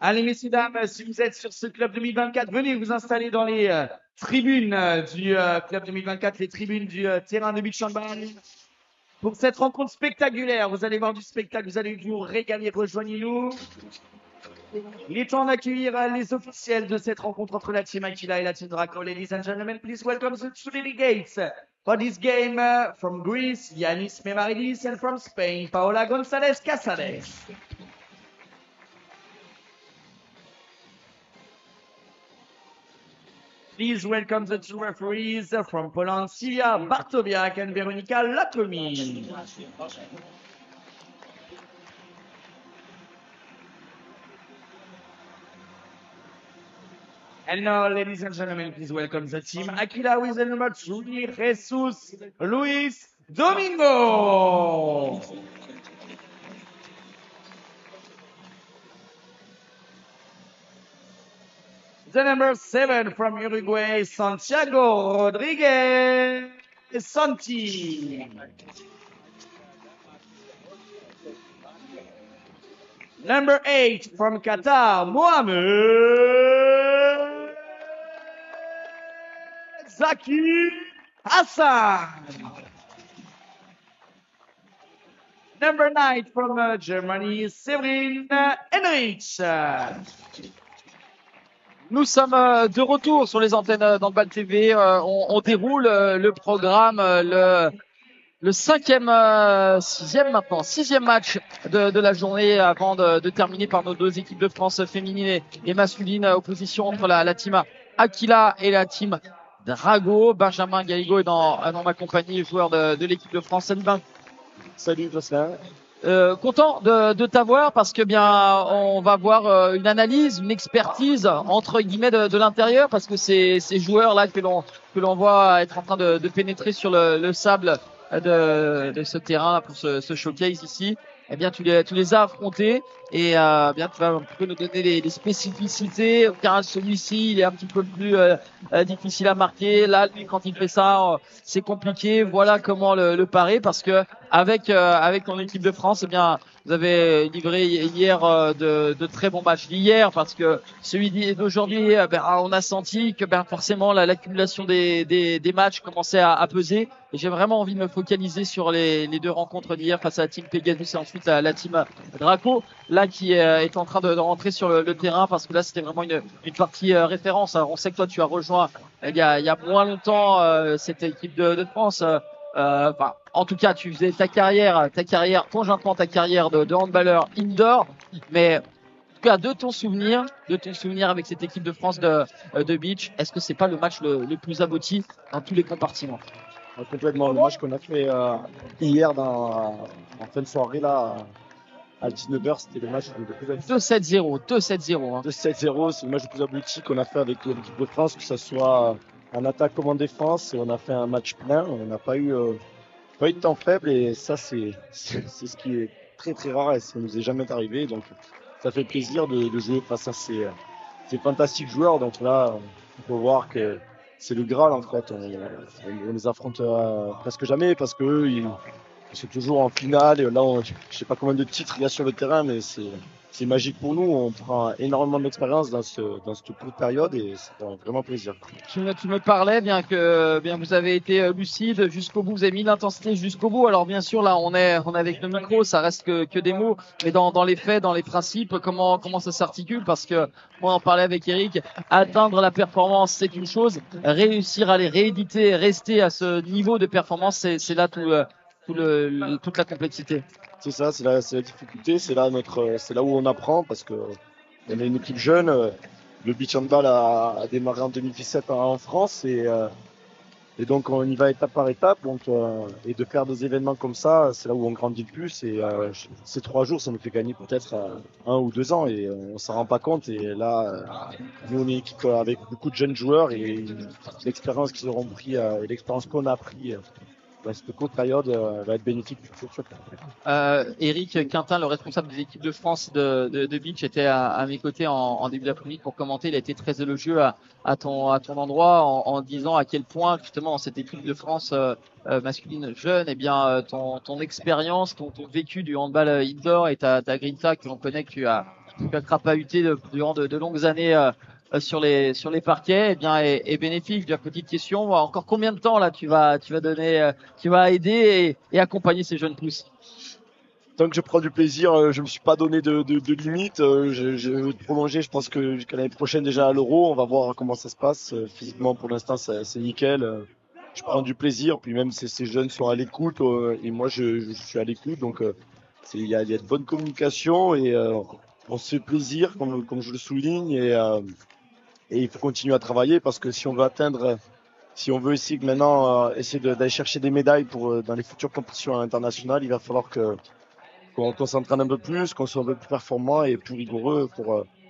Allez, messieurs, dames, si vous êtes sur ce Club 2024, venez vous installer dans les tribunes du Club 2024, les tribunes du terrain de beach handball. Pour cette rencontre spectaculaire, vous allez voir du spectacle, vous allez vous régaler, rejoignez-nous. Il est temps d'accueillir les officiels de cette rencontre entre la team Aquila et la team Draco. Ladies and gentlemen, please welcome the two delegates for this game from Greece, Yanis Memaridis, and from Spain, Paola González Casares. Please welcome the two referees from Poland, Silvia Bartowiak and Veronika Lakomin. And now, ladies and gentlemen, please welcome the team Aquila with the number 2, Jesus Luis Domingo. The number 7 from Uruguay, Santiago Rodriguez Santi. Number 8 from Qatar, Mohamed Zaki Hassan. Number 9 from Germany, Severin Henrich. Nous sommes de retour sur les antennes d'Handball TV. On déroule le programme, le sixième match de la journée avant de terminer par nos deux équipes de France féminine et masculine. Opposition entre la team Aquila et la team Drago. Benjamin Galigo est dans ma compagnie, joueur de l'équipe de France. Salut Ben. Salut Jocelyn. Content de t'avoir parce que bien on va voir une analyse, une expertise entre guillemets de l'intérieur, parce que ces joueurs là que l'on voit être en train de pénétrer sur le sable de ce terrain pour ce showcase ici, eh bien tu les as affrontés et bien tu vas un peu nous donner les spécificités. Car celui-ci il est un petit peu plus difficile à marquer. Là lui quand il fait ça c'est compliqué. Voilà comment le parer, parce que avec ton équipe de France, eh bien vous avez livré hier de très bons matchs d'hier, parce que celui d'aujourd'hui, on a senti que forcément l'accumulation des matchs commençait à peser. Et j'ai vraiment envie de me focaliser sur les deux rencontres d'hier face à la team Pegasus et ensuite la team Draco, là qui est en train de rentrer sur le terrain, parce que là c'était vraiment une partie référence. On sait que toi tu as rejoint il y a moins longtemps cette équipe de France. En tout cas, tu faisais ta carrière conjointement ta carrière de handballeur indoor, mais en tout cas de ton souvenir avec cette équipe de France de beach, est-ce que c'est pas le match le plus abouti dans tous les compartiments? Complètement. Le match qu'on a fait hier en fin de soirée là à 19h, c'était le match le plus abouti. 2-7-0. 2-7-0, c'est le match le plus abouti qu'on a fait avec l'équipe de France, que ce soit en attaque comme en défense. Et on a fait un match plein. On n'a pas eu de temps faible, et ça c'est ce qui est très très rare et ça nous est jamais arrivé. Donc ça fait plaisir de jouer face à ces fantastiques joueurs. Donc là, on peut voir que c'est le Graal en fait. On les affronte presque jamais, parce que eux, ils sont toujours en finale. Et là, je sais pas combien de titres il y a sur le terrain, mais c'est magique pour nous. On prend énormément d'expérience dans cette courte période, et c'est vraiment plaisir. Tu me parlais bien que vous avez été lucide jusqu'au bout, vous avez mis l'intensité jusqu'au bout. Alors bien sûr là on est avec le micro, ça reste que des mots, mais dans les faits, dans les principes, comment ça s'articule? Parce que moi on parlait avec Eric, atteindre la performance c'est une chose, réussir à les rééditer, rester à ce niveau de performance, c'est là toute la complexité. C'est ça, c'est la difficulté, c'est là où on apprend, parce que on est une équipe jeune. Le beach handball a démarré en 2017 en France, et donc on y va étape par étape. Donc et de faire des événements comme ça, c'est là où on grandit le plus. Et ces 3 jours, ça nous fait gagner peut-être 1 ou 2 ans, et on s'en rend pas compte. Et là, nous on est une équipe avec beaucoup de jeunes joueurs, et l'expérience qu'ils auront pris et l'expérience qu'on a pris cette courte période va être bénéfique pour sûr. Eric Quintin, le responsable des équipes de France de beach, était à mes côtés en début d'après-midi pour commenter. Il a été très élogieux à ton endroit en disant à quel point justement dans cette équipe de France masculine jeune, eh bien ton expérience, ton vécu du handball indoor et ta grinta que l'on connaît, que tu as crapahuté durant de longues années sur les parquets, eh bien est bénéfique. Petite question, encore combien de temps là tu vas donner, tu vas aider et accompagner ces jeunes pousses? Tant que je prends du plaisir, je me suis pas donné de limite. Je veux prolonger, je pense que jusqu'à l'année prochaine déjà à l'Euro, on va voir comment ça se passe. Physiquement pour l'instant c'est nickel. Je prends du plaisir, puis même ces jeunes sont à l'écoute et moi je suis à l'écoute, donc il y a de bonnes communications et on se fait plaisir comme je le souligne et il faut continuer à travailler parce que si on veut essayer maintenant essayer d'aller chercher des médailles pour dans les futures compétitions internationales, il va falloir qu'on s'entraîne un peu plus, qu'on soit un peu plus performant et plus rigoureux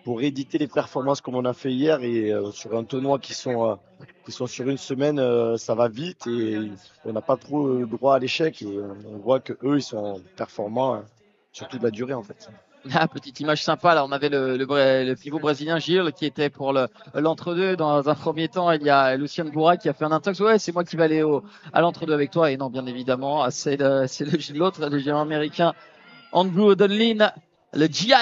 pour rééditer les performances comme on a fait hier et sur un tournoi qui sont sur une semaine, ça va vite et on n'a pas trop droit à l'échec et on voit que eux ils sont performants sur toute la durée en fait. Ah, petite image sympa, là on avait le pivot brésilien Gilles qui était pour l'entre-deux. Dans un premier temps, il y a Lucien Bourra qui a fait un intox. Ouais, c'est moi qui vais aller à l'entre-deux avec toi. Et non, bien évidemment, c'est l'autre, le géant américain Andrew O'Donnell, le GI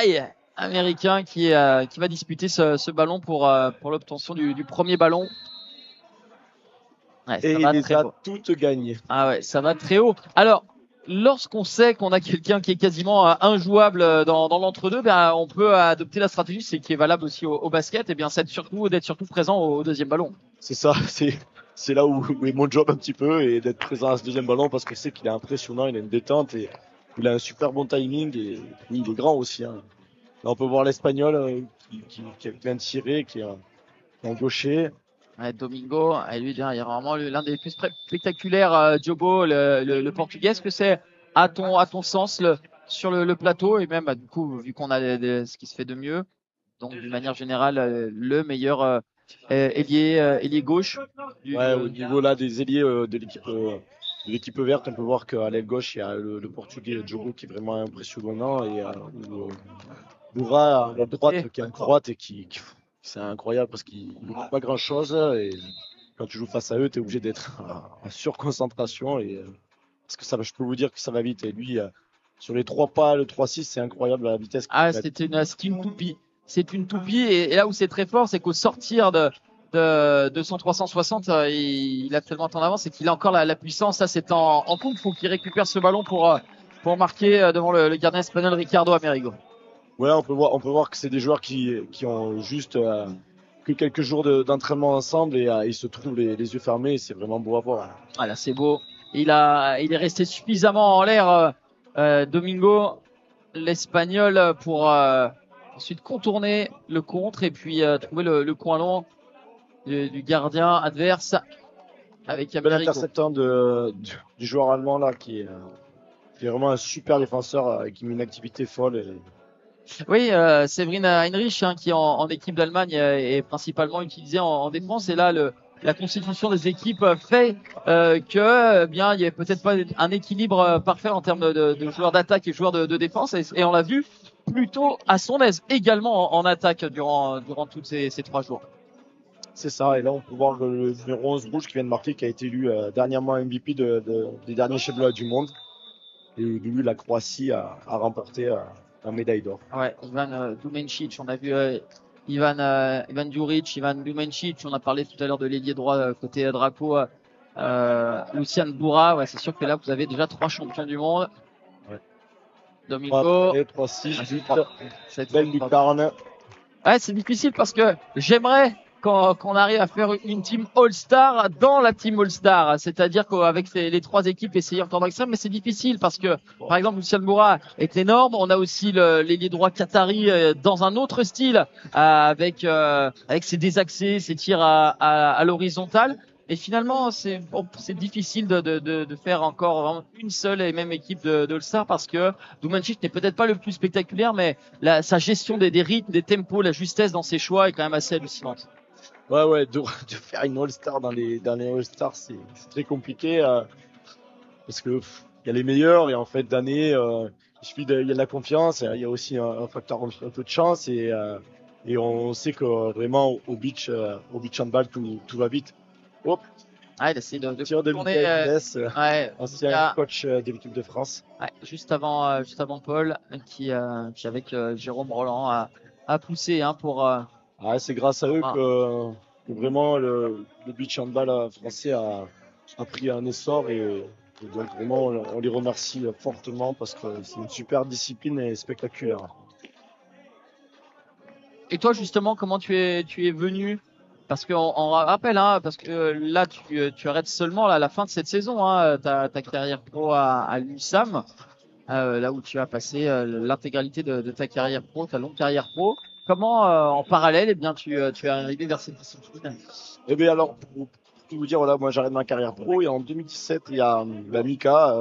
américain qui va disputer ce ballon pour l'obtention du premier ballon. Ouais, et il les a toutes gagnées. Ah ouais, ça va très haut. Alors, lorsqu'on sait qu'on a quelqu'un qui est quasiment injouable dans l'entre-deux, ben on peut adopter la stratégie, c'est qui est valable aussi au basket, et bien c'est d'être surtout présent au deuxième ballon. C'est ça, c'est là où est mon job un petit peu, et d'être présent à ce deuxième ballon parce que c'est qu'il est impressionnant, il a une détente et il a un super bon timing et il est grand aussi. Hein. Là, on peut voir l'Espagnol qui vient de tirer, qui est un gaucher. Ouais, Domingo, et lui, il y a vraiment l'un des plus spectaculaires, Diogo, le Portugais. Est-ce que c'est à ton sens sur le plateau et même du coup vu qu'on a ce qui se fait de mieux, donc d'une manière générale le meilleur ailier gauche au niveau là des ailiers de l'équipe verte, on peut voir qu'à l'aile gauche il y a le Portugais Diogo qui est vraiment impressionnant et Boura à la droite qui est un croate et qui c'est incroyable parce qu'il ne joue pas grand chose et quand tu joues face à eux, tu es obligé d'être en surconcentration et parce que je peux vous dire que ça va vite et lui sur les 3 pas, le 3-6, c'est incroyable la vitesse. Ah, c'est une toupie. C'est une toupie et là où c'est très fort, c'est qu'au sortir de son 360, il a tellement en avance et qu'il a encore la puissance. Ça, c'est en pompe. Il faut qu'il récupère ce ballon pour marquer devant le gardien espagnol Ricardo Amerigo. Ouais, on peut voir que c'est des joueurs qui ont juste que quelques jours d'entraînement ensemble et ils se trouvent les yeux fermés et c'est vraiment beau à voir. Voilà, c'est beau. Il est resté suffisamment en l'air, Domingo, l'Espagnol, pour ensuite contourner le contre et puis trouver le coin long du gardien adverse avec un bel interceptant du joueur allemand là qui est vraiment un super défenseur qui met une activité folle. Oui, Séverine Heinrich qui en équipe d'Allemagne est principalement utilisé en défense et là la constitution des équipes fait que bien il y a peut-être pas un équilibre parfait en termes de joueurs d'attaque et joueurs de défense et on l'a vu plutôt à son aise également en attaque durant tous ces 3 jours. C'est ça, et là on peut voir le numéro 11 rouge qui vient de marquer, qui a été élu dernièrement MVP des derniers championnats du monde. Et lui, la Croatie a remporté la médaille d'or. Ouais, Ivan Dumencic, on a vu Ivan Djuric, Ivan Dumencic, on a parlé tout à l'heure de l'ailier droit côté Draco, Lucien Bourra, ouais, c'est sûr que là vous avez déjà 3 champions du monde. Ouais. Domingo, 3, 6, 8, cette belle lucarne. Ouais, c'est difficile parce que j'aimerais qu'on arrive à faire une team All-Star dans la team All-Star, c'est-à-dire qu'avec les 3 équipes essayer encore d'extrême, mais c'est difficile parce que par exemple Lucien Bourra est énorme, on a aussi l'ailier droit qatari dans un autre style avec ses désaxés, ses tirs à l'horizontale. Et finalement, c'est difficile de faire encore vraiment une seule et même équipe de All-Star parce que Dumencic n'est peut-être pas le plus spectaculaire, mais sa gestion des rythmes, des tempos, la justesse dans ses choix est quand même assez hallucinante. Ouais, de faire une All-Star dans les All-Stars, c'est très compliqué. parce que il y a les meilleurs et en fait d'année, il suffit il y a de la confiance, il y a aussi un facteur un peu de chance et on sait que vraiment au beach handball tout va vite. Hop, Ah, il essaie de tir de tourner. vitesse, Ouais, ancien Lucas. coach de l'équipe de France. Ouais, juste avant Paul qui avec Jérôme Roland a poussé hein, pour Ah, c'est grâce à eux Ah. que vraiment le beach handball français a pris un essor et donc vraiment on les remercie fortement parce que c'est une super discipline et spectaculaire. Et toi justement comment tu es venu parce qu'on rappelle hein, parce que là tu arrêtes seulement là, à la fin de cette saison hein, ta carrière pro à l'USAM là où tu as passé l'intégralité de ta carrière pro, ta longue carrière pro. Comment en parallèle eh bien tu es arrivé vers cette discipline? Eh bien alors pour tout vous dire voilà moi j'arrête ma carrière pro et en 2017 il y a Mika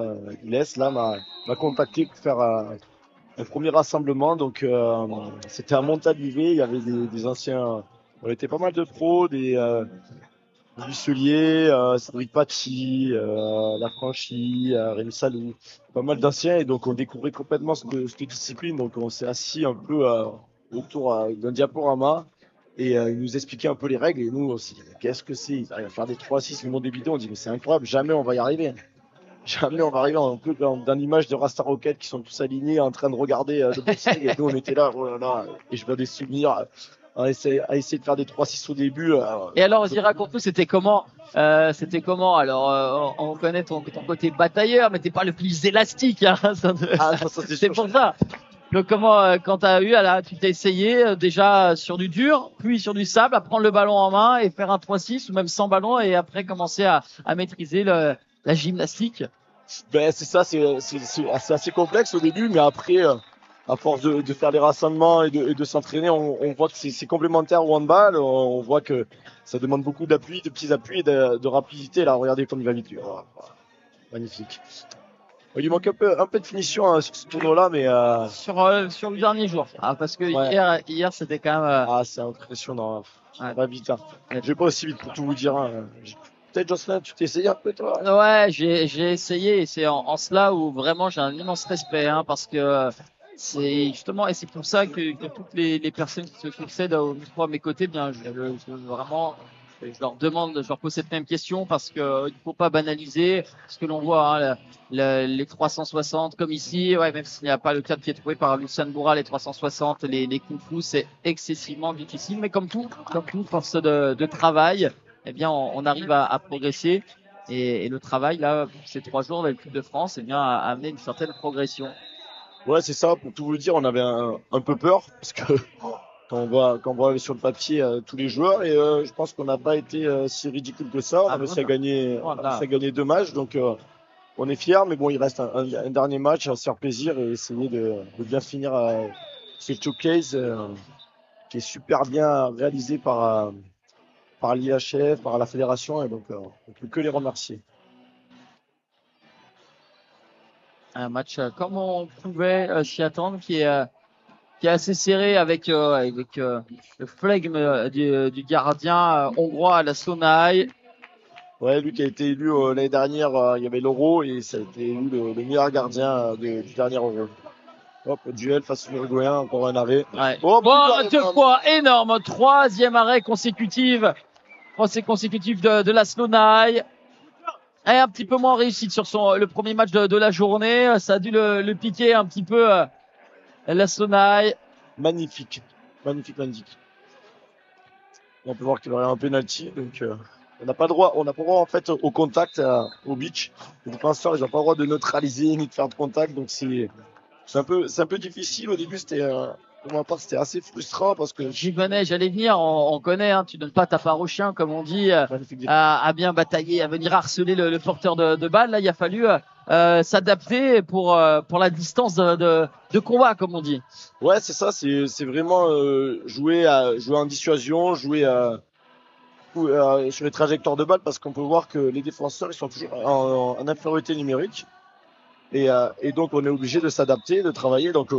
Ilès là m'a contacté pour faire un premier rassemblement donc c'était à Montalivet, il y avait des anciens on était pas mal de pros Lucelier, Cédric Paty, Lafranchi, Rémi Salou, pas mal d'anciens et donc on découvrait complètement cette discipline. Donc on s'est assis un peu autour d'un diaporama et ils nous expliquaient un peu les règles et nous on s'est dit qu'est-ce que c'est? Ils arrivent à faire des 3-6 le monde des bidons, on dit mais c'est incroyable, jamais on va y arriver. Jamais on va arriver un peu dans l'image de Rasta Rocket qui sont tous alignés en train de regarder le boxing et nous on était là, oh là là, et je vois des souvenirs à essayer de faire des 3-6 au début. Et alors, vas-y, raconte-nous, c'était comment alors, on connaît ton côté batailleur, mais t'es pas le plus élastique, hein. C'est pour ça. Donc, comment, quand t'as eu, là, tu t'es essayé déjà sur du dur, puis sur du sable, à prendre le ballon en main et faire un 3-6 ou même sans ballon et après commencer à maîtriser la gymnastique. Ben c'est ça, c'est assez complexe au début, mais après, à force de faire des rassemblements et de s'entraîner, on voit que c'est complémentaire au handball. On voit que ça demande beaucoup d'appui, de petits appuis, de rapidité. Là, regardez comme il va vite. Oh, magnifique. Il lui manque un peu de finition hein, sur ce tournoi-là, mais sur le dernier jour. Ah, parce que ouais. hier c'était quand même. Ah, c'est impressionnant. Ouais. Pas vite. Hein. Je vais pas aussi vite pour tout vous dire. Hein. Peut-être Jocelyn, tu t'es essayé un peu toi? Ouais, j'ai essayé et c'est en cela où vraiment j'ai un immense respect hein, parce que c'est justement et c'est pour ça que toutes les personnes qui se succèdent au micro à mes côtés, bien vraiment je leur demande, je leur pose cette même question parce que il faut pas banaliser ce que l'on voit hein, les 360 comme ici, ouais même s'il n'y a pas le cadre qui est trouvé par Lucien Bourra, les 360, les kung-fu c'est excessivement difficile, mais comme tout force de travail. Eh bien, on arrive à progresser et le travail là, ces 3 jours de l'équipe de France, eh bien, a amené une certaine progression. Ouais, c'est ça. Pour tout vous dire, on avait un peu peur parce que quand on voit sur le papier tous les joueurs et je pense qu'on n'a pas été si ridicule que ça. On a réussi à gagner 2 matchs, donc on est fiers. Mais bon, il reste un dernier match à se faire plaisir et essayer de bien finir ce showcase qui est super bien réalisé par l'IHF, par la fédération, et donc on peut que les remercier. Un match comme on pouvait s'y attendre, qui est assez serré avec le flegme du gardien hongrois à la Sonaï. Ouais, lui qui a été élu l'année dernière, il y avait l'Euro et ça a été élu le meilleur gardien du dernier Euro. Hop, duel face aux Uruguayen, encore un arrêt. Ouais. Oh, bon, 2 fois énorme, 3e arrêt consécutif de la Slonaï. Et un petit peu moins réussite sur le premier match de la journée. Ça a dû le piquer un petit peu la Slonaï. Magnifique. On peut voir qu'il y aurait un penalty, donc on n'a pas le droit en fait au contact au beach. Les défenseurs, ils n'ont pas le droit de neutraliser ni de faire de contact, donc c'est un peu difficile. Au début, pour ma part, c'était assez frustrant parce que j'allais venir, on connaît, hein, tu donnes pas ta part au chien, comme on dit, à bien batailler, à venir harceler le porteur de balle. Là, il a fallu s'adapter pour la distance de combat, comme on dit. Ouais, c'est ça, c'est vraiment jouer en dissuasion, jouer sur les trajectoires de balle parce qu'on peut voir que les défenseurs, ils sont toujours en infériorité numérique. Et donc on est obligé de s'adapter, de travailler. Donc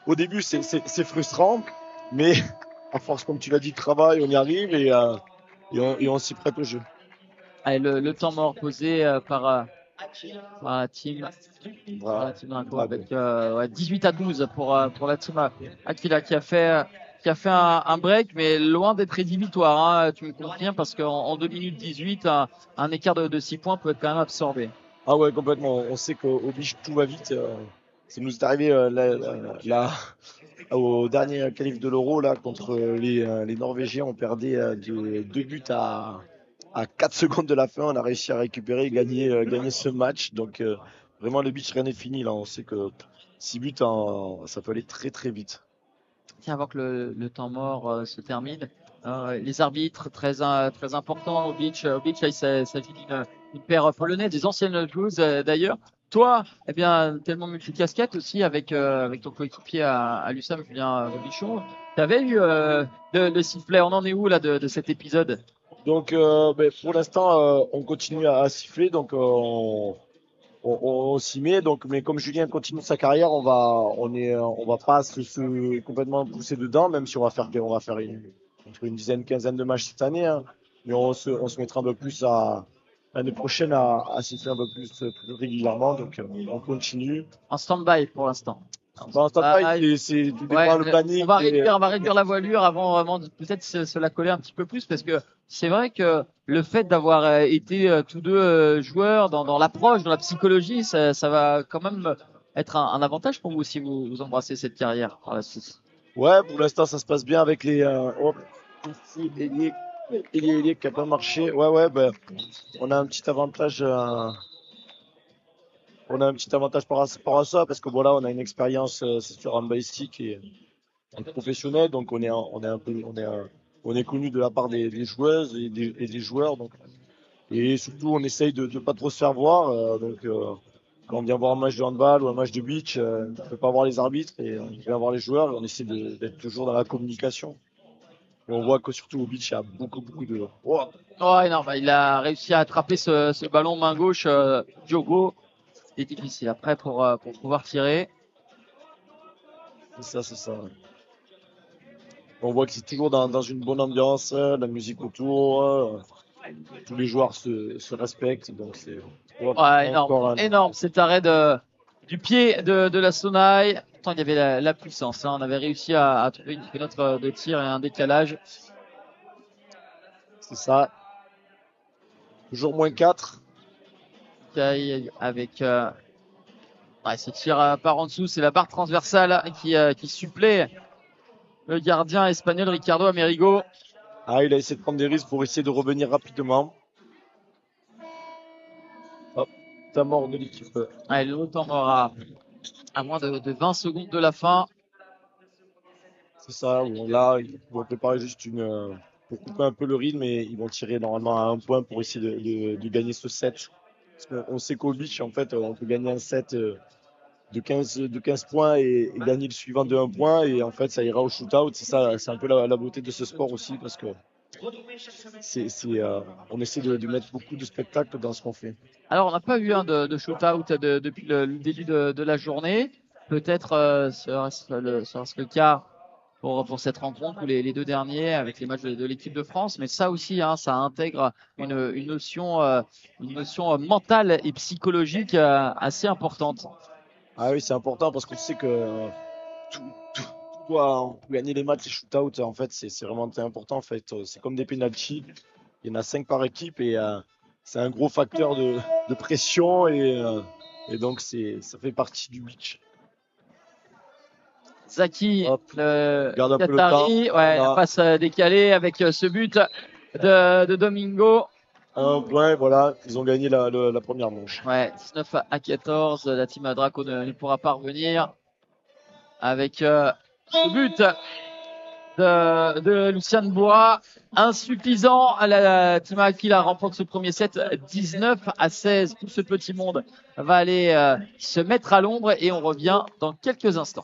au début c'est frustrant, mais à force comme tu l'as dit de travail, on y arrive et on s'y prête au jeu. Allez, le temps mort posé par Voilà, team, Voilà. team Draco Drago. avec 18-12 pour la team Aquila qui a fait un break, mais loin d'être rédhibitoire. Hein, tu me confirmes parce qu'en 2 minutes 18, un écart de 6 points peut être quand même absorbé. Ah ouais, complètement. On sait qu'au Biche, tout va vite. Ça nous est arrivé au dernier qualif de l'Euro là contre les Norvégiens. On perdait de 2 buts à 4 secondes de la fin. On a réussi à récupérer et gagner ce match. Donc vraiment, le Beach, rien n'est fini là. On sait que 6 buts, ça peut aller très très vite. Tiens, avant que le temps mort se termine, les arbitres très importants au beach là, il s'agit d'une paire polonaise, des anciennes joueuses d'ailleurs. Toi, eh bien, tellement multicasquette aussi avec ton coéquipier à l'USAM, Julien Robichon. Tu avais eu le sifflet. On en est où là de cet épisode? Donc pour l'instant, on continue à siffler. Donc on s'y met. Donc, mais comme Julien continue sa carrière, on va pas se complètement pousser dedans, même si on va faire entre une dizaine, quinzaine de matchs cette année. Hein. Mais on se mettra un peu plus l'année prochaine à siffler un peu plus régulièrement. Donc, on continue. En stand-by pour l'instant. Bon, c'est tout dépend le planning. On va réduire la voilure avant vraiment peut-être se la coller un petit peu plus parce que c'est vrai que le fait d'avoir été tous deux joueurs dans l'approche, dans la psychologie, ça va quand même être un avantage pour vous si vous embrassez cette carrière par la suite. Ouais, pour l'instant, ça se passe bien avec les. Ici, Elie qui a pas marché. Ouais, ben, on a un petit avantage. On a un petit avantage par rapport à ça parce que voilà, on a une expérience c'est sur handballistique et professionnelle, donc on est un peu, on est connu de la part des joueuses et des joueurs, donc et surtout on essaye de pas trop se faire voir, quand on vient voir un match de handball ou un match de beach, on peut pas voir les arbitres et on vient voir les joueurs et on essaie d'être toujours dans la communication. Et on voit que surtout au beach, il y a beaucoup de. Oh, Oh, énorme. Il a réussi à attraper ce ballon main gauche, Diogo. C'était difficile après pour pouvoir tirer. c'est ça. On voit que c'est toujours dans une bonne ambiance, la musique autour, tous les joueurs se respectent, donc c'est Ouais, encore énorme cet arrêt du pied de la Sonaille. Pourtant, il y avait la puissance. Hein. On avait réussi à trouver une fenêtre de tir et un décalage. c'est ça. Toujours -4. Avec ce tir par en dessous, c'est la barre transversale qui supplée le gardien espagnol Ricardo Amerigo. Ah, il a essayé de prendre des risques pour essayer de revenir rapidement. Hop, ta mort de l'équipe. Allez, le temps mort à moins de 20 secondes de la fin. C'est ça, là, ils vont préparer juste pour couper un peu le rythme et ils vont tirer normalement à un point pour essayer de gagner ce set. Parce qu'on sait qu'au beach, en fait, on peut gagner un set de 15 points et gagner le suivant de 1 point. Et en fait, ça ira au shootout. C'est ça, c'est un peu la beauté de ce sport aussi parce que on essaie de mettre beaucoup de spectacles dans ce qu'on fait. Alors, on n'a pas eu de shootout depuis le début de la journée. Peut-être sera-ce le cas pour cette rencontre ou les deux derniers avec les matchs de l'équipe de France. Mais ça aussi, hein, ça intègre une notion mentale et psychologique assez importante. Ah oui, c'est important parce qu'on sait que tout doit gagner les matchs, les shootouts. En fait, c'est vraiment important. En fait, c'est comme des penalties. Il y en a 5 par équipe et c'est un gros facteur de pression et donc ça fait partie du beach. Zaki, le garde un peu le Qatari, temps. ouais, la passe décalée avec ce but de Domingo. Un point, voilà, ils ont gagné la première manche. Ouais, 19-14, la team Draco ne pourra pas revenir avec ce but de Lucien Bois, insuffisant. La team Aquila remporte ce premier set 19-16. Tout ce petit monde va aller se mettre à l'ombre et on revient dans quelques instants.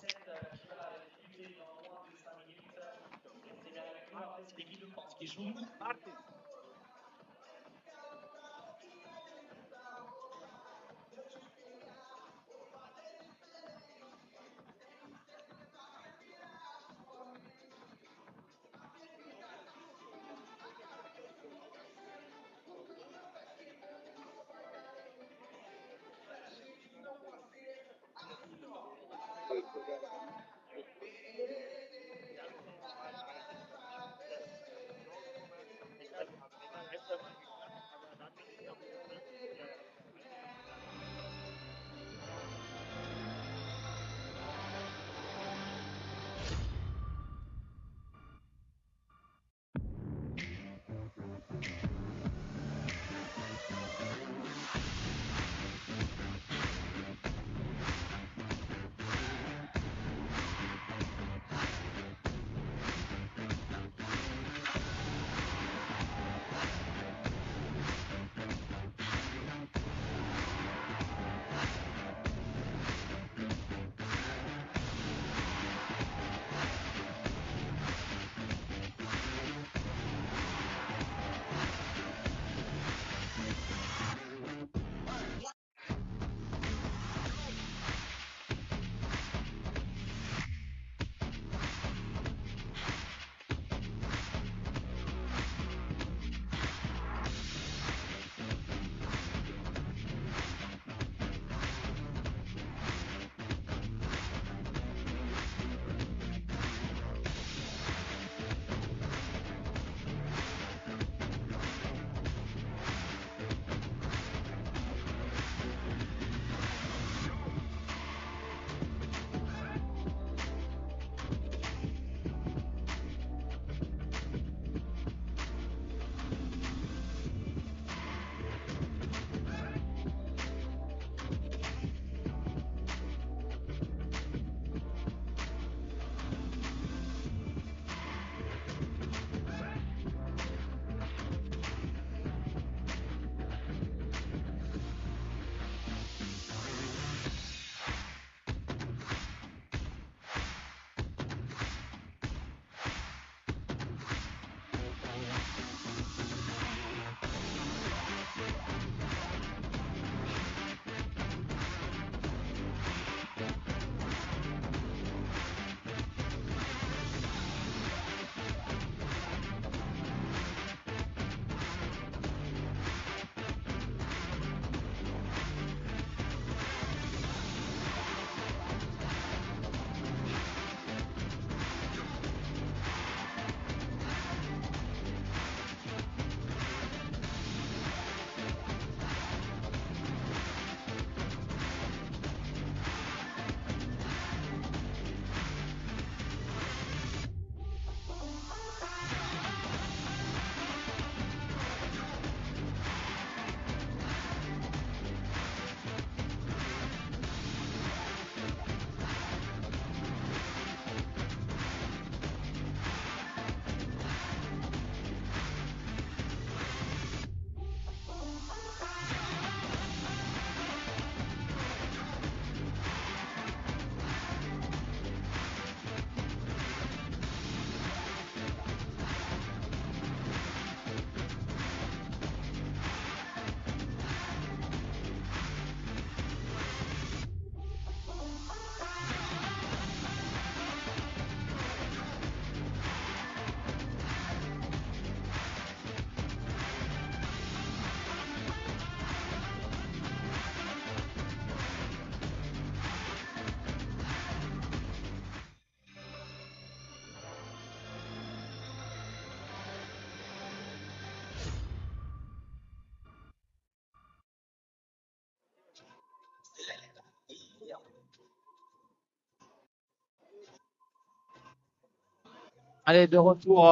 Allez, de retour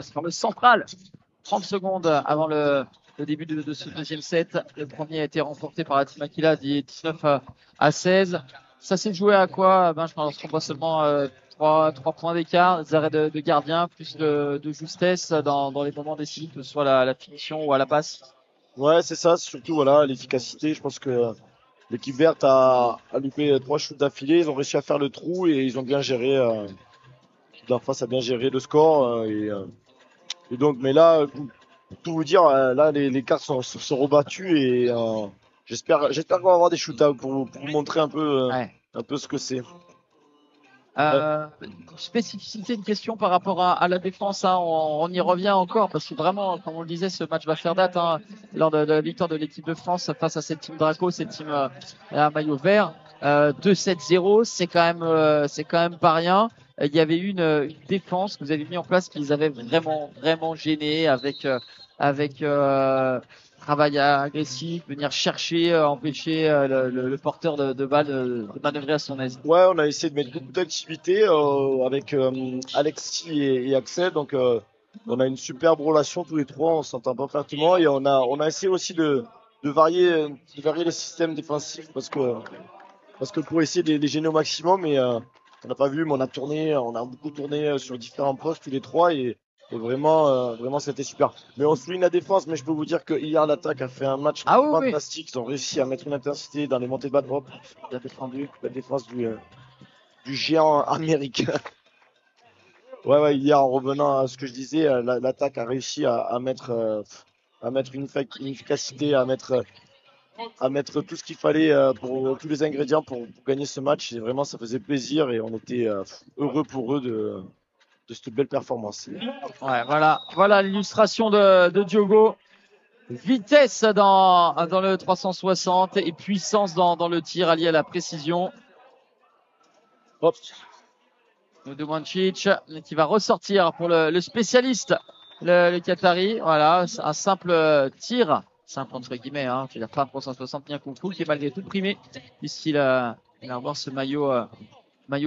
sur le central. 30 secondes avant le début de ce deuxième set. Le premier a été remporté par la Team Aquila 19 à 16. Ça s'est joué à quoi? Je pense qu'on voit seulement 3 points d'écart, des arrêts de gardien, plus de justesse dans les moments décisifs, que ce soit la finition ou à la passe. Ouais, c'est ça, surtout voilà, l'efficacité. Je pense que l'équipe verte a loupé 3 shoots d'affilée. Ils ont réussi à faire le trou et ils ont bien géré. L'équipe d'en face a bien géré le score. Et donc, mais là, pour tout vous dire, là, les cartes sont rebattues et j'espère qu'on va avoir des shootouts pour vous montrer Ouais. un peu ce que c'est. Spécificité, une question par rapport à la défense, hein, on y revient encore parce que vraiment, comme on le disait, ce match va faire date hein, lors de la victoire de l'équipe de France face à cette team Draco, cette team à maillot vert. 2-7-0, c'est quand même pas rien. Il y avait une défense que vous avez mis en place qui les avait vraiment gênés avec travail agressif, venir chercher, empêcher le porteur de balle de manœuvrer à son aise. Ouais, on a essayé de mettre beaucoup d'activités avec Alexis et Axel. Donc, on a une superbe relation tous les trois. On s'entend parfaitement et on a essayé aussi de varier les systèmes défensifs parce que pour essayer de les gêner au maximum. Mais on n'a pas vu, mais on a beaucoup tourné sur différents postes tous les trois et vraiment c'était super. Mais on souligne la défense, mais je peux vous dire que hier l'attaque a fait un match Ah oui, fantastique. Ils ont réussi à mettre une intensité dans les montées de balle. Hop, bien défendu la défense du géant américain. Ouais, hier en revenant à ce que je disais, l'attaque a réussi à mettre une efficacité, à mettre tout ce qu'il fallait pour tous les ingrédients pour gagner ce match. Et vraiment, ça faisait plaisir et on était heureux pour eux de cette belle performance. Ouais, voilà l'illustration de Diogo. Vitesse dans le 360 et puissance dans le tir allié à la précision. Hop. Domancic qui va ressortir pour le spécialiste, le Qatari. Voilà, un simple tir, simple entre guillemets, hein, je veux dire pas un 360 bien Kung Fu qui est malgré tout primé puisqu'il a avoir ce maillot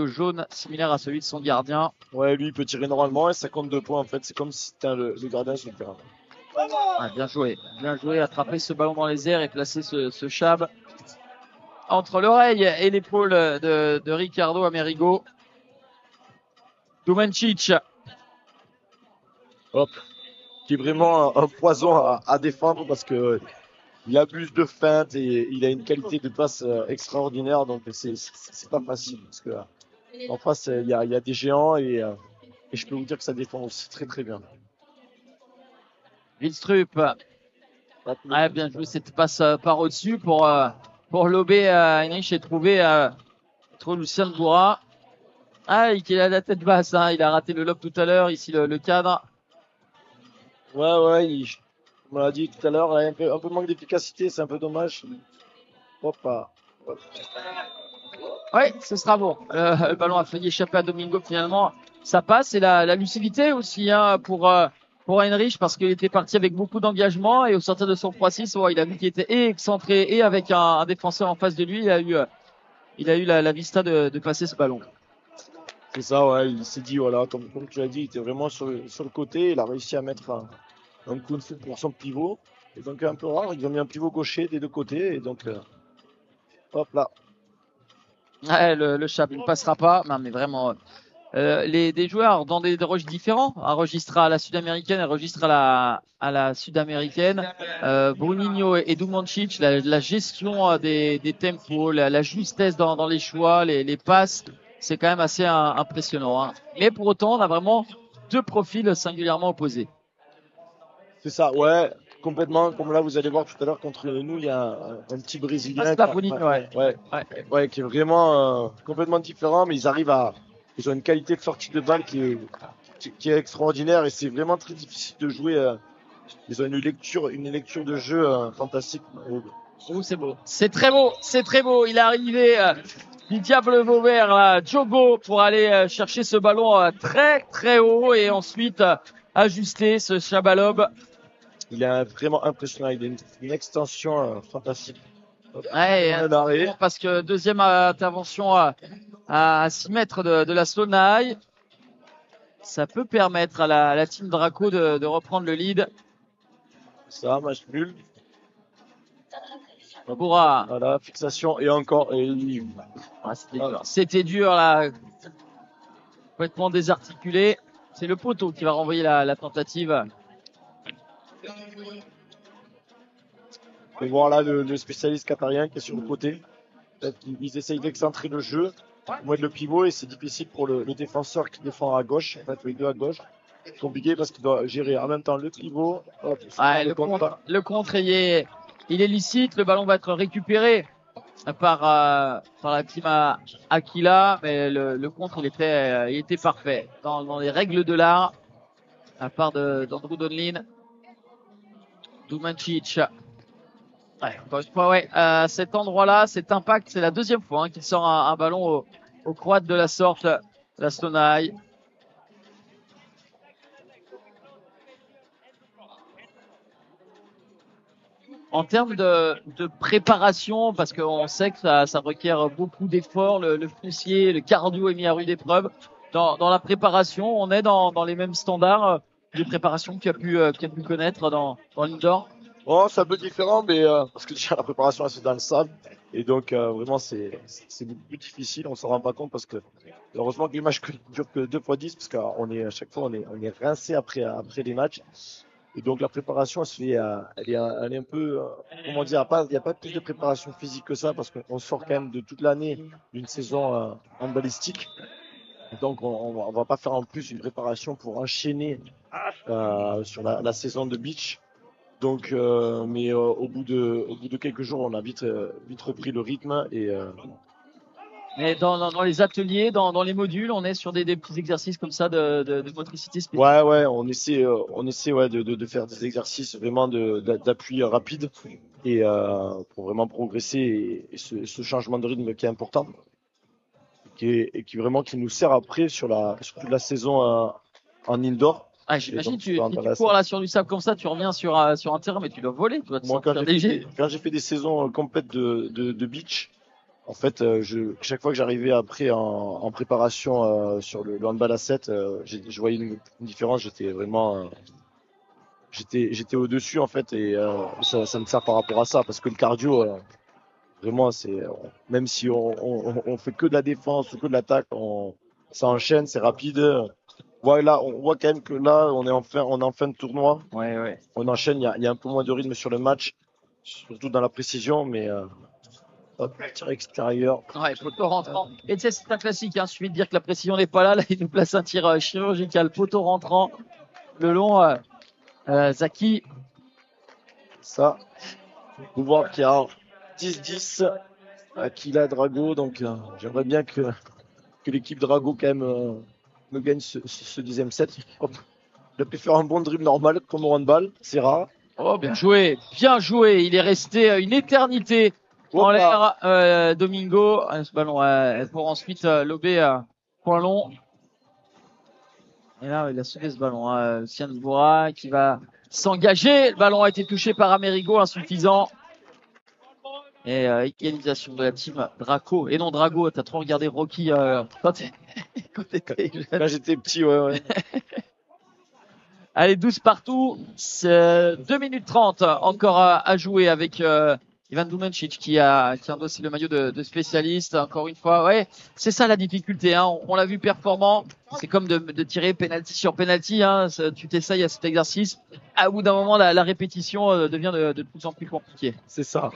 jaune similaire à celui de son gardien. Ouais, lui il peut tirer normalement et ça compte 2 points en fait. C'est comme si c'était le gardien sur le terrain. Ouais, bien joué, attraper ce ballon dans les airs et placer ce chab entre l'oreille et l'épaule de Ricardo Amerigo. Domancic. Hop. Qui est vraiment un poison à défendre parce que il abuse de feinte et il a une qualité de passe extraordinaire. Donc c'est pas facile parce que en face il y a des géants et je peux vous dire que ça défend aussi très bien. Wilstrup. Ouais, bien joué cette passe par au-dessus pour lober Heinrich et trouver Lucien Bourra. Ah, il a la tête basse, hein. Il a raté le lob tout à l'heure, ici le cadre. Ouais, on l'a dit tout à l'heure, un peu manque d'efficacité, c'est un peu dommage. Hop. Ouais, ce sera bon. Le ballon a failli échapper à Domingo finalement. Ça passe et la lucidité aussi hein, pour Heinrich parce qu'il était parti avec beaucoup d'engagement et au sortir de son 3-6, il a vu qu'il était et excentré et avec un défenseur en face de lui, il a eu la vista de passer ce ballon. C'est ça, ouais, il s'est dit, voilà, comme tu l'as dit, il était vraiment sur le côté, il a réussi à mettre un coup de feu pour son pivot. Et donc un peu rare, ils ont mis un pivot gaucher des deux côtés et donc hop là. Ouais, le Chab, il ne passera pas. Non, mais vraiment, des joueurs dans des registres différents. Un registre à la sud-américaine, un registre à la sud-américaine. Bruninho et Domancic, la gestion des tempos, la justesse dans les choix, les passes, c'est quand même assez impressionnant. Hein. Mais pour autant, on a vraiment deux profils singulièrement opposés. C'est ça, ouais, complètement. Comme là, vous allez voir tout à l'heure contre nous, il y a un petit Brésilien. Ouais, qui est vraiment complètement différent, mais ils ont une qualité de sortie de balle qui est extraordinaire et c'est vraiment très difficile de jouer. Ils ont une lecture de jeu fantastique. Oh, c'est beau. C'est très beau. Il est arrivé du Diable Vauvert, là, Diogo, pour aller chercher ce ballon très haut et ensuite ajuster ce Chabalob. Il est vraiment impressionnant. Il a une extension fantastique. Ouais, parce que deuxième intervention à 6 mètres de la Slonaï. Ça peut permettre à la team Draco de reprendre le lead. Ça, match nul. Bourra. Voilà, fixation et encore. C'était dur là. Complètement désarticulé. C'est le poteau qui va renvoyer la tentative. On peut voir là le spécialiste qatarien qui est sur le côté. Peut-être qu'ils essayent d'excentrer le jeu, moins le pivot, et c'est difficile pour le défenseur qui défend à gauche, en fait les deux à gauche. C'est compliqué parce qu'il doit gérer en même temps le pivot. Hop, le contre il est licite, le ballon va être récupéré par la team Aquila, mais le contre il était parfait dans les règles de l'art, à part d'Andrew Donlin. Dumancic. Ouais, encore une fois, ouais, à cet endroit-là, cet impact, c'est la deuxième fois qu'il sort un ballon au croate de la sorte, la Stoney. En termes de préparation, parce qu'on sait que ça requiert beaucoup d'efforts, le foncier, le cardio est mis à rude épreuve. Dans la préparation, on est dans les mêmes standards de préparation que tu as pu connaître dans l'indoor. Oh, c'est un peu différent, mais parce que déjà la préparation c'est dans le sable, et donc vraiment c'est beaucoup plus difficile. On s'en rend pas compte parce que heureusement que les matchs durent que 2 x 10, parce qu'on est à chaque fois on est rincé après les matchs. Et donc la préparation, elle se fait, elle est un peu, comment dire, il n'y a pas plus de préparation physique que ça, parce qu'on sort quand même de toute l'année d'une saison handballistique. Donc on va pas faire en plus une préparation pour enchaîner sur la saison de beach. Donc, mais au bout de quelques jours, on a vite repris le rythme Mais dans les ateliers, dans les modules, on est sur des petits exercices comme ça de motricité spécifique. Ouais, on essaie ouais, de faire des exercices vraiment d'appui rapide et pour vraiment progresser et ce changement de rythme qui est important qui vraiment qui nous sert après sur toute la saison en indoor. Ah, j'imagine tu cours là sur du sable comme ça, tu reviens sur un terrain, mais tu dois voler. Tu dois te quand j'ai fait des saisons complètes de beach, en fait, chaque fois que j'arrivais après en préparation sur le handball à 7, je voyais une différence. J'étais vraiment, j'étais au-dessus en fait, et ça me sert par rapport à ça, parce que le cardio, vraiment, c'est même si on fait que de la défense ou que de l'attaque, ça enchaîne, c'est rapide. Voilà, on voit quand même que là, on est en fin de tournoi. Ouais. On enchaîne, il y a un peu moins de rythme sur le match, surtout dans la précision, mais tir extérieur. Ouais, poteau rentrant. Et tu sais, c'est un classique, il suffit de dire que la précision n'est pas là. Là, il nous place un tir chirurgical, poteau rentrant. Le long, Zaki. Ça, on peut voir qu'il y a 10-10 Aquila Drago, donc j'aimerais bien que l'équipe Drago quand même me gagne ce deuxième set. Hop. Il a pu faire un bon dribble normal comme au handball, c'est rare. Oh, bien joué. Il est resté une éternité en l'air, Domingo. Ce ballon pour ensuite lober point long. Et là, il a sauvé ce ballon. Lucien Bourra qui va s'engager. Le ballon a été touché par Amerigo, insuffisant. Et égalisation de la team Draco. Et non, Drago, t'as trop regardé Rocky quand t'étais jeune. Quand j'étais petit, ouais. Allez, 12 partout. 2 minutes 30 encore à jouer avec Ivan Dumancic qui a endossé le maillot de spécialiste. Encore une fois, ouais, c'est ça la difficulté. On l'a vu performant. C'est comme de tirer penalty sur penalty. Tu t'essayes à cet exercice. À bout d'un moment, la répétition devient de plus en plus compliquée. C'est ça.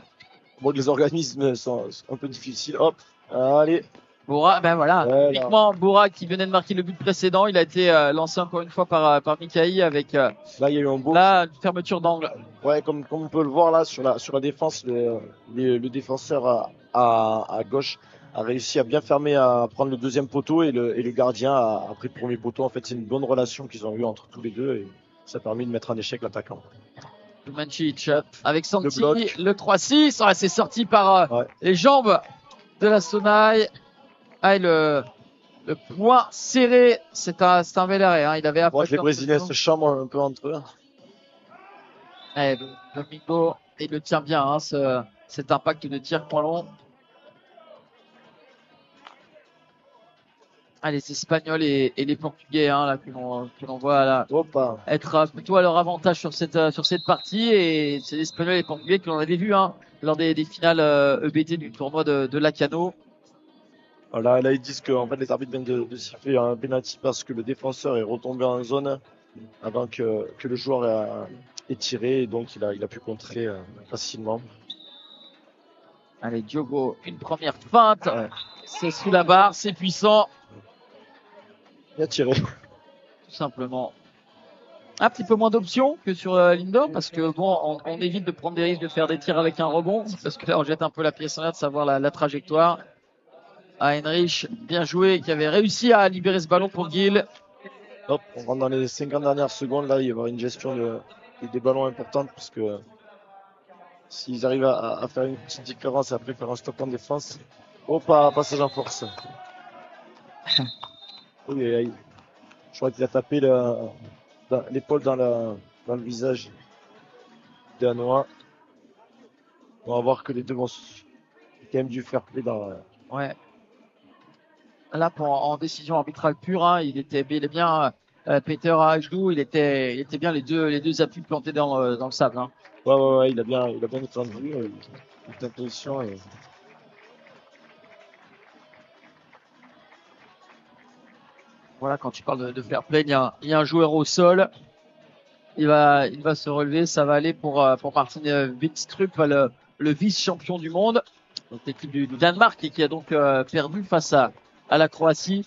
Bon, les organismes sont un peu difficiles. Hop, allez. Bourra, ben voilà. Uniquement Bourra qui venait de marquer le but précédent. Il a été lancé encore une fois par Mikaï avec là, il y a eu un beau une fermeture d'angle. Ouais, comme on peut le voir là sur la défense, le défenseur à gauche a réussi à bien fermer, à prendre le deuxième poteau, et le gardien a pris le premier poteau. En fait, c'est une bonne relation qu'ils ont eue entre tous les deux, et ça a permis de mettre en échec l'attaquant. Dumancic avec Santi, le 3-6. C'est sorti par les jambes de la Stoney. Le point serré, c'est un bel arrêt. Il avait les Brésiliens se chambrent un peu entre eux. Domingo, il le tient bien, cet impact de tir point long. Ah, les Espagnols et les Portugais, hein, là, que l'on voit là, Opa. être plutôt à leur avantage sur cette partie. Et c'est les Espagnols et les Portugais que l'on avait vu, hein, lors des finales EBT du tournoi de Lacano. Voilà, là, ils disent que en fait, les arbitres viennent de siffler un penalty parce que le défenseur est retombé en zone avant que le joueur ait tiré, et donc il a pu contrer facilement. Allez, Diogo, une première feinte. Ouais. C'est sous la barre, c'est puissant, Il a tiré. tout simplement. Un petit peu moins d'options que sur l'indoor parce que bon, on évite de prendre des risques de faire des tirs avec un rebond parce que là on jette un peu la pièce en l'air de savoir la trajectoire. À Heinrich, bien joué, qui avait réussi à libérer ce ballon pour Gil. Hop, on rentre dans les 50 dernières secondes. Là, il va y avoir une gestion des ballons importante parce que s'ils arrivent à faire une petite différence et après faire un stop en défense. Oh, passage en force. Oui, je crois qu'il a tapé l'épaule dans le visage danois. On va voir que les deux vont quand même du fair play dans. Ouais. Là, en décision arbitrale pure, hein, il était bel et bien Peter Ajdou, il était bien les deux appuis plantés dans le sable. Hein. Ouais, il a bien défendu, il était en position et. Voilà, quand tu parles de fair play, il y a un joueur au sol. Il va se relever, ça va aller pour Martin Wittstrup, le vice-champion du monde. Donc l'équipe du Danemark et qui a donc perdu face à la Croatie.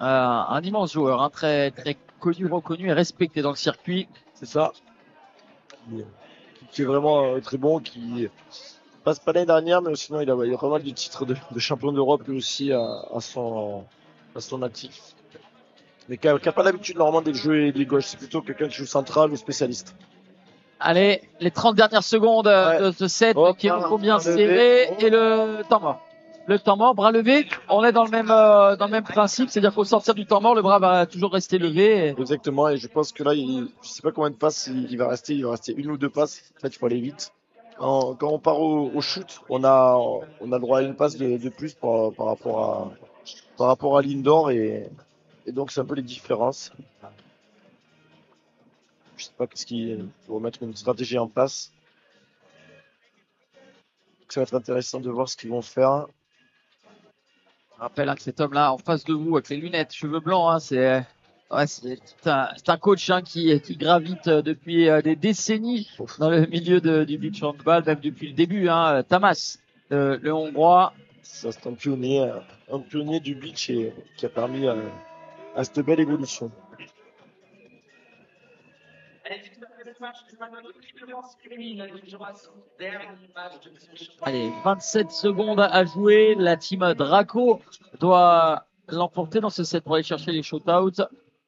Un immense joueur, hein, très très connu, reconnu et respecté dans le circuit. C'est ça. Qui est vraiment très bon, qui passe pas l'année dernière, mais sinon il a pas mal de titres de champion d'Europe lui aussi à son actif. Mais qui a pas l'habitude normalement de jouer des gauches, c'est plutôt quelqu'un qui joue central ou spécialiste. Allez, les 30 dernières secondes de ce set qui vont bien serré et le temps mort. Le temps mort, bras levé. On est dans le même principe, c'est-à-dire qu'au sortir du temps mort, le bras va toujours rester levé. Exactement, et je pense que là, je sais pas combien de passes il va rester une ou deux passes. En fait, il faut aller vite. Quand on part au shoot, on a le droit à une passe de plus par rapport à l'indoor et donc c'est un peu les différences. Je sais pas il faut mettre une stratégie en place. Ça va être intéressant de voir ce qu'ils vont faire. Je rappelle que cet homme-là, en face de vous, avec les lunettes, cheveux blancs, hein, c'est un coach hein, qui gravite depuis des décennies dans le milieu du beach handball, même depuis le début. Hein, Tamas, le Hongrois. Ça, c'est un pionnier du beach et qui a permis à cette belle évolution. Allez, 27 secondes à jouer. La team Draco doit l'emporter dans ce set pour aller chercher les shootouts.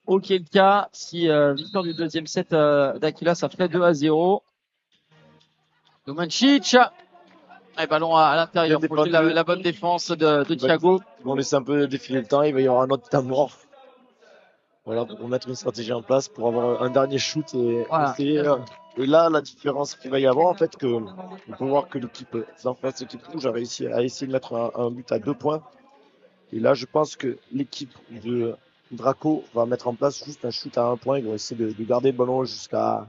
Auquel cas, si victoire du deuxième set d'Aquila, ça ferait 2-0. Domancic. Et ballon à l'intérieur pour la bonne défense de Thiago. Ils vont laisser un peu défiler le temps. Il va y avoir un autre temps mort. Voilà, pour mettre une stratégie en place, pour avoir un dernier shoot et voilà. Et là, la différence qu'il va y avoir, en fait, on peut voir que l'équipe en face, l'équipe rouge a réussi à essayer de mettre un but à 2 points. Et là, je pense que l'équipe de Draco va mettre en place juste un shoot à 1 point. Ils vont essayer de garder le ballon jusqu'à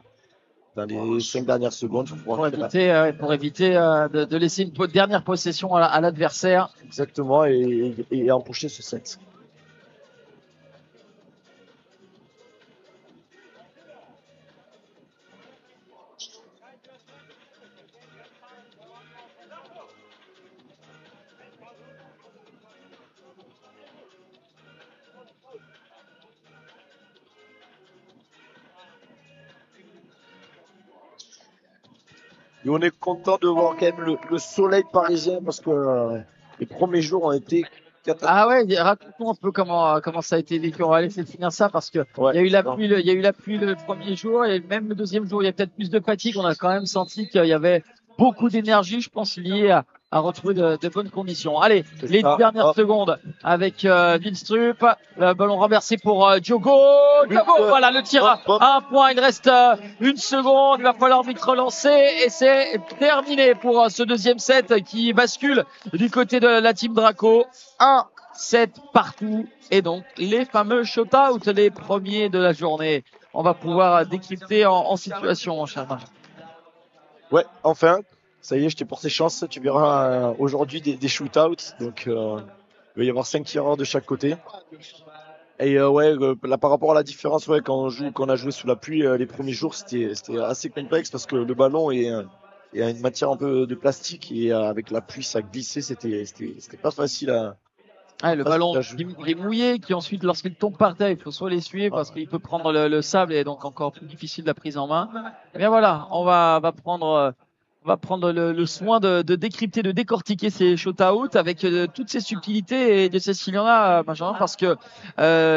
dans les 5 dernières secondes. Pour éviter de laisser une dernière possession à l'adversaire. Exactement, et empocher ce set. Et on est content de voir quand même le soleil parisien parce que les premiers jours ont été catastrophiques. Ah ouais, raconte-nous un peu comment ça a été vécu. On va laisser finir ça parce que il y a eu la pluie le premier jour et même le deuxième jour, il y a peut-être plus de fatigue. On a quand même senti qu'il y avait beaucoup d'énergie, je pense, liée à retrouver de bonnes conditions. Allez, les dernières secondes avec Wittstrup, le ballon renversé pour Diogo. Voilà le tir à 1 point. Il reste 1 seconde. Il va falloir vite relancer et c'est terminé pour ce deuxième set qui bascule du côté de la team Draco. 7 partout. Et donc, les fameux shoot-out, les premiers de la journée. On va pouvoir décrypter en situation, mon cher Benjamin. Ouais, enfin, ça y est, je t'ai porté chance. Tu verras aujourd'hui des shootouts. Donc, il va y avoir 5 tireurs de chaque côté. Et ouais, là, par rapport à la différence, ouais, quand on a joué sous la pluie les premiers jours, c'était assez complexe parce que le ballon est une matière un peu de plastique et avec la pluie, ça glissait. C'était pas facile à. Ah, le ballon qui est mouillé, qui ensuite, lorsqu'il tombe par terre, il faut soit l'essuyer parce qu'il peut prendre le sable et donc encore plus difficile la prise en main. Et bien voilà, on va prendre le soin de décrypter, de décortiquer ces shoot-out avec toutes ces subtilités et de ces s'il y en a, Benjamin, parce que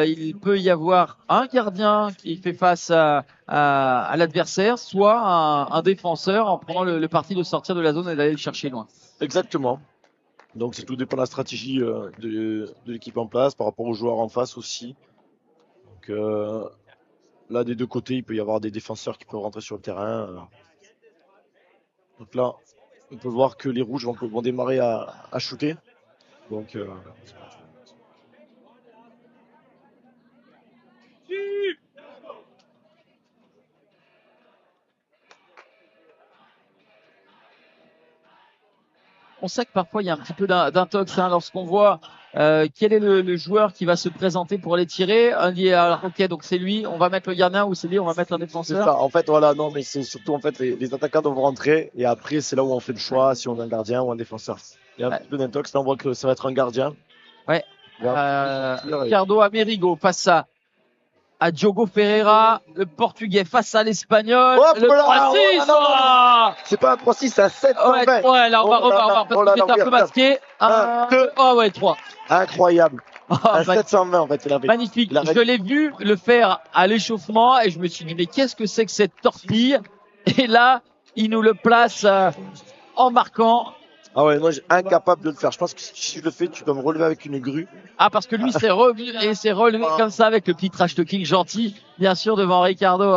il peut y avoir un gardien qui fait face à l'adversaire, soit un défenseur en prenant le parti de sortir de la zone et d'aller le chercher loin. Exactement. Donc c'est tout dépend de la stratégie de l'équipe en place par rapport aux joueurs en face aussi. Donc là des deux côtés il peut y avoir des défenseurs qui peuvent rentrer sur le terrain. Donc là on peut voir que les rouges vont démarrer à shooter. Donc on sait que parfois il y a un petit peu d'intox lorsqu'on voit quel est le joueur qui va se présenter pour les tirer. On dit ok, donc c'est lui, on va mettre le gardien, ou c'est lui, on va mettre un défenseur. C'est ça. En fait voilà, non mais c'est surtout en fait les attaquants doivent rentrer et après c'est là où on fait le choix si on a un gardien ou un défenseur. Il y a un petit peu d'intox, là on voit que ça va être un gardien. Ouais. Ricardo Amerigo face à Diogo Ferreira, le portugais face à l'espagnol. Le 3-6. C'est pas un 3-6, c'est un 7. Ouais, là on va revoir parce qu'il était un peu masqué. 1, 2. Oh ouais, 3. Incroyable. Un 720 en fait. Magnifique. Je l'ai vu le faire à l'échauffement et je me suis dit mais qu'est-ce que c'est que cette torpille? Et là, il nous le place en marquant. Ah ouais, moi, j'ai incapable de le faire. Je pense que si je le fais, tu dois me relever avec une grue. Ah, parce que lui, s'est relevé comme ça avec le petit trash talking gentil, bien sûr, devant Ricardo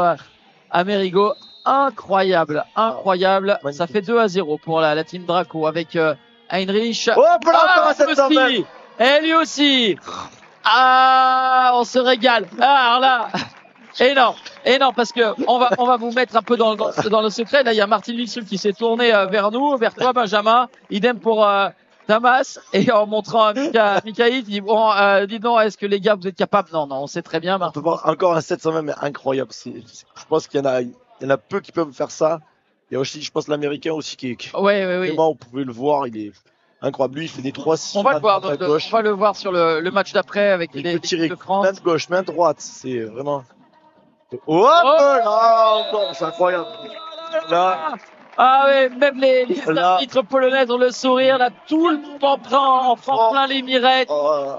Amerigo. Incroyable. Magnifique. Ça fait 2-0 pour la team Draco avec Heinrich. Oh, voilà, aussi. Et lui aussi. Ah, on se régale. Alors là. Et non, parce que on va vous mettre un peu dans le secret. Là, il y a Martin Wilson qui s'est tourné vers nous, vers toi, Benjamin. Idem pour Damas. Et en montrant à Mikaïd, il dit bon, dis donc, est-ce que les gars, vous êtes capables? Non, on sait très bien. On peut voir encore un 720, mais incroyable. Je pense qu'il y en a peu qui peuvent faire ça. Il y a aussi, je pense, l'américain aussi qui ouais. Vraiment, vous pouvez le voir, il est incroyable. Lui, il fait des 3-6. On va le voir sur le match d'après avec les de France. Main de gauche, main droite. C'est vraiment. Oh, c'est incroyable. Là. Ah oui, même les arbitres polonaises ont le sourire. Là, tout le monde en prend plein les mirettes.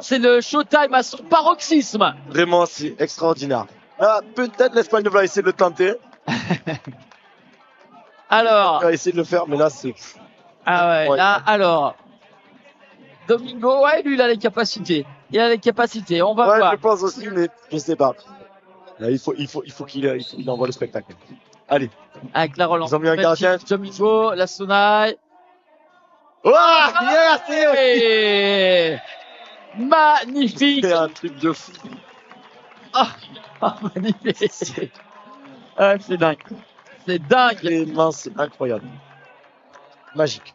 C'est le showtime à son paroxysme. Vraiment, c'est extraordinaire. Là, peut-être l'Espagne va essayer de le tenter. Alors. Il va essayer de le faire, mais là, c'est. Ah ouais, là, alors. Domingo, ouais, lui, il a les capacités. On va voir. Je pense aussi, mais je sais pas. Là, il faut qu'il envoie le spectacle. Allez. Avec la relance. Ils ont mis un gardien. Domingo, la Sonaille. Oh, yes, magnifique. C'est un truc de fou. Magnifique. C'est dingue. Vraiment, c'est incroyable. Magique.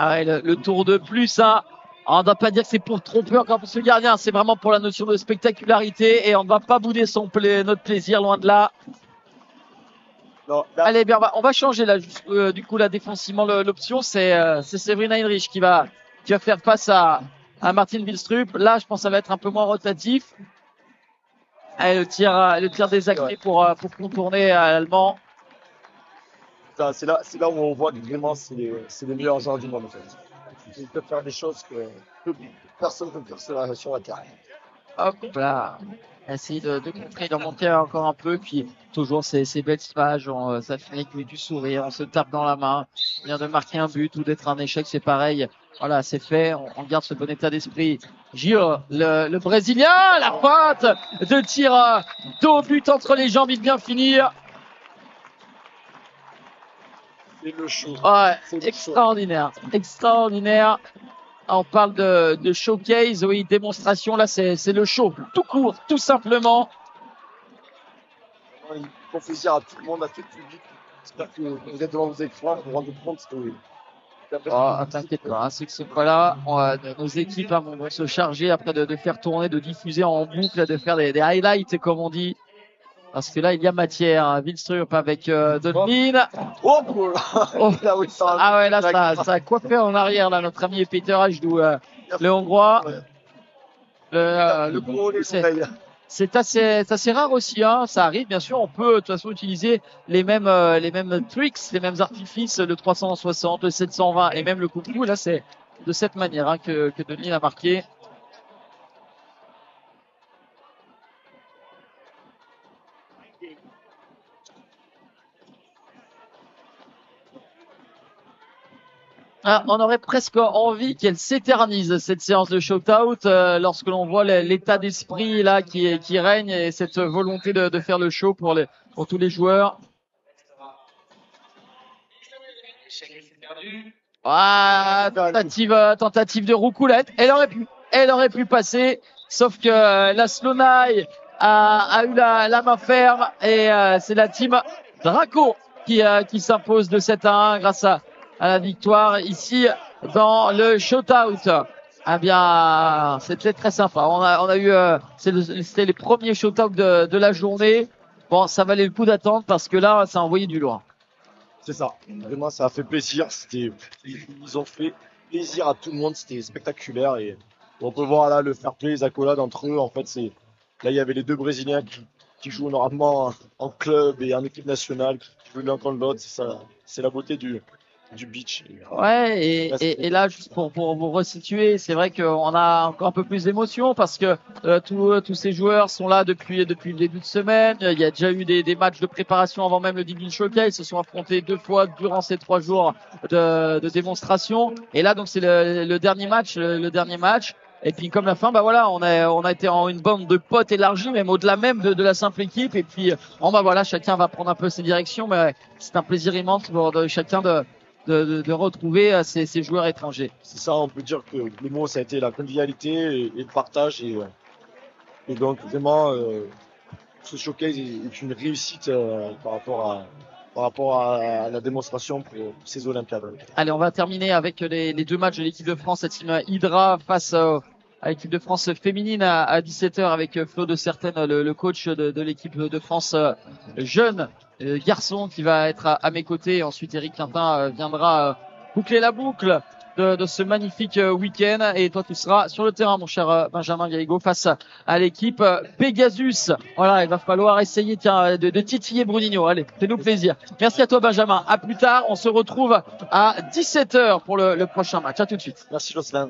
Ah ouais, le tour de plus, hein. On ne doit pas dire que c'est pour tromper encore pour ce gardien, c'est vraiment pour la notion de spectacularité et on ne va pas bouder notre plaisir, loin de là. Non, là. Allez, bien, on va changer là. Du coup, là, défensivement, l'option, c'est Severin Heinrich qui va faire face à Martin Willstrup. Là, je pense que ça va être un peu moins rotatif. Allez, le tir désactivé pour contourner l'Allemand. C'est là où on voit que vraiment c'est les meilleurs joueurs du monde en fait. Ils peuvent faire des choses que personne ne peut faire sur la terre. Hop là, essayer de contrer, de remonter encore un peu, puis toujours ces belles images, ça finit avec du sourire, on se tape dans la main, on vient de marquer un but ou d'être un échec, c'est pareil. Voilà, c'est fait, on garde ce bon état d'esprit. Gio, le Brésilien, la faute de tir dos but entre les jambes, il vient finir. C'est le show. Ouais, C'est le show. extraordinaire, extraordinaire. On parle de showcase, oui, démonstration. Là, c'est le show, tout court, tout simplement. Vraiment, ils font plaisir à tout le monde, à tout le public. J'espère que vous êtes devant vos écrans, vous vous rendez compte. Oh, t'inquiète pas, hein, ceux qui sont pas là, nos équipes vont se charger après de faire tourner, de diffuser en boucle, de faire des highlights, comme on dit. Parce que là, il y a matière. Hein. Wilstrup avec Donlin. Oh, Oh. là, oui, ça, Ah ouais, là, ça a coiffé en arrière, là, notre ami Peter Ajdou, le Hongrois. Le gros, les c'est- oreilles. C'est assez rare aussi, hein. Ça arrive, bien sûr. On peut de toute façon utiliser les mêmes tricks, les mêmes artifices, le 360, le 720 et même le coucou. Là, c'est de cette manière hein, que Denis a marqué. Ah, on aurait presque envie qu'elle s'éternise cette séance de shootout lorsque l'on voit l'état d'esprit là qui règne et cette volonté de faire le show pour tous les joueurs. Ah, tentative de roucoulette. Elle aurait pu passer, sauf que la Slonai a eu la main ferme et c'est la team Draco qui s'impose de 7-1 grâce à la victoire ici dans le shootout. Ah bien, c'était très sympa. On a eu, c'était les premiers shootouts de la journée. Bon, ça valait le coup d'attendre parce que là, ça a envoyé du loin. C'est ça. Vraiment, ça a fait plaisir. Ils ont fait plaisir à tout le monde. C'était spectaculaire. Et on peut voir là le fair play, les accolades entre eux. En fait, là, il y avait les deux Brésiliens qui jouent normalement en club et en équipe nationale, qui jouent l'un contre l'autre. C'est ça. C'est la beauté du beach. Ouais, et là, juste pour vous resituer, c'est vrai qu'on a encore un peu plus d'émotion parce que tous ces joueurs sont là depuis le début de semaine. Il y a déjà eu des matchs de préparation avant même le Divine Showcase. Ils se sont affrontés 2 fois durant ces 3 jours de démonstration. Et là, donc, c'est le dernier match, le dernier match. Et puis comme la fin, bah voilà, on a été en une bande de potes élargie, même au-delà même de la simple équipe. Et puis, bah voilà, chacun va prendre un peu ses directions, mais c'est un plaisir immense pour chacun de retrouver ces joueurs étrangers. C'est ça, on peut dire que le mot, ça a été la convivialité et le partage. Et donc, vraiment, ce showcase est une réussite par rapport à la démonstration pour ces Olympiades. Allez, on va terminer avec les 2 matchs de l'équipe de France, la team Hydra face à l'équipe de France féminine à 17h avec Flo de Certaine, le coach de l'équipe de France jeune garçon qui va être à mes côtés. Et ensuite, Eric Quintin viendra boucler la boucle de ce magnifique week-end. Et toi, tu seras sur le terrain, mon cher Benjamin Gallego, face à l'équipe Pegasus. Voilà, il va falloir essayer de titiller Bruninho. Allez, fais-nous plaisir. Merci à toi, Benjamin. À plus tard. On se retrouve à 17h pour le prochain match. À tout de suite. Merci, Jocelyn.